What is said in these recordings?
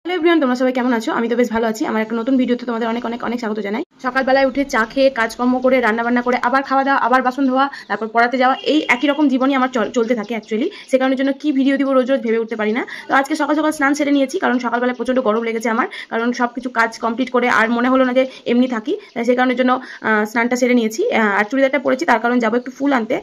Hello everyone, তোমরা সবাই কেমন আছো? আমি তো বেশ ভালো আছি। আমার একটা নতুন ভিডিওতে তোমাদের অনেক অনেক অনেক স্বাগত জানাই। সকালবেলায় উঠে চা খেয়ে কাজকর্ম করে রান্নাবান্না করে আবার খাওয়া দাওয়া, আবার বাসন ধোয়া, তারপর পড়াতে যাওয়া, এই একই রকম জীবনই আমার চলতে থাকে অ্যাকচুয়ালি। সে কারণের জন্য কি ভিডিও দিব রোজ রোজ ভেবে উঠতে পারি না। তো আজকে সকাল সকাল স্নান সেরে নিয়েছি, কারণ সকালবেলায় প্রচন্ড গরম লেগেছে আমার, কারণ সবকিছু কাজ কমপ্লিট করে আর মনে হলো না যে এমনি থাকি, তাই সে কারণের জন্য স্নানটা সেরে নিয়েছি। আর চুড়িদারটা পরেছি তার কারণ যাবো একটু ফুল আনতে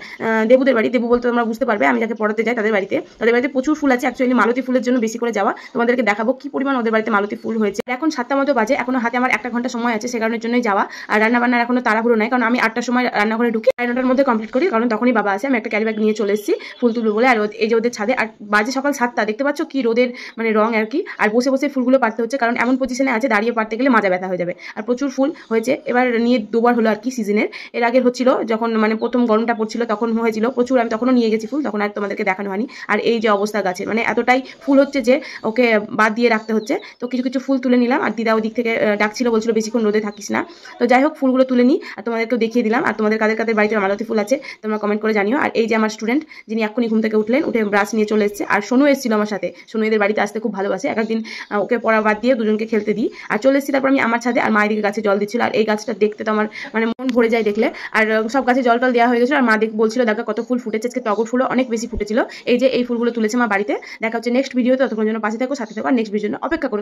দেবুদের বাড়ি। দেবু বলতে তোমরা বুঝতে পারবে, আমি যাকে পড়াতে যাই তাদের বাড়িতে প্রচুর ফুল আছে। অ্যাকচুয়ালি মালতী ফুলের জন্য বেশি করে যাওয়া, তোমাদেরকে দেখাবো কি পরিমাণ ওদের বাড়িতে মালতী ফুল হয়েছে। এখন 7টা মতো বাজে, এখনো হাতে আমার 1 ঘন্টা সময় আছে, সে কারণের জন্যই যাওয়া। আর রান্না বান্নার এখনো তাড়াহুড়ো নাই, কারণ আমি 8টার সময় রান্নাঘরে ঢুকি, 9টার মধ্যে কমপ্লিট করি, কারণ তখনই বাবা আসে। আমি একটা ক্যারি ব্যাগ নিয়ে চলে এসেছি ফুল তুলবো বলে। আর এই যে ওদের ছাদে, আর বাজে সকাল 7টা, দেখতে পাচ্ছ কি রোদের মানে রং আর কি। আর বসে বসে ফুলগুলো পাড়তে হচ্ছে, কারণ এমন পজিশনে আছে দাঁড়িয়ে পাড়তে গেলে মাজা ব্যথা হয়ে যাবে। আর প্রচুর ফুল হয়েছে, এবার নিয়ে দুবার হলো আর কি সিজনের। এর আগে হচ্ছিল যখন মানে প্রথম গরমটা পড়ছিল তখন হয়েছিল প্রচুর, আমি তখনও নিয়ে গেছি ফুল, তখন আর তোমাদেরকে দেখানো হয়নি। আর এই যে অবস্থা গাছের, মানে এতটাই ফুল হচ্ছে যে ওকে বাদ দিয়ে রাখতে হচ্ছে। তো কিছু কিছু ফুল তুলে নিলাম, আর দিদা ওদিক থেকে ডাকছিল, বলছিল বেশিক্ষণ রোদে থাকিস না। তো যাই হোক, ফুলগুলো তুলে নিই আর তোমাদেরকেও দেখিয়ে দিলাম। আর তোমাদের কাদের কাদের বাড়িতে মালতী ফুল আছে তোমরা কমেন্ট করে জানিও। আর এই যে আমার স্টুডেন্ট, যিনি এক্ষুনি ঘুম থেকে উঠলেন, উঠে ব্রাশ নিয়ে চলে এসেছে। আর সোনু এসেছিল আমার সাথে, সোনু এদের বাড়িতে আসতে খুব ভালোবাসে। একদিন ওকে পড়া বাদ দিয়ে দুজনকে খেলতে দিই। আর চলে এসেছি তারপর আমি আমার ছাদে, আর মায়ের দিকে গাছে জল দিচ্ছিল। আর এই গাছটা দেখতে তো আমার মানে মন ভরে যায় দেখলে। আর সব গাছে জল টল দেওয়া হয়ে গেছিল, আর মা বলছিল দেখা কত ফুল ফুটেছে আজকে, টগর ফুলও অনেক বেশি ফুটেছিল। এই যে এই ফুলগুলো তুলেছে মা বাড়িতে। দেখা হচ্ছে নেক্সট ভিডিওতে, ততক্ষণ জন্য পাশে থাকো, সাথে থাকো, আর নেক্সট ভিডিওর জন্য অপেক্ষা করো।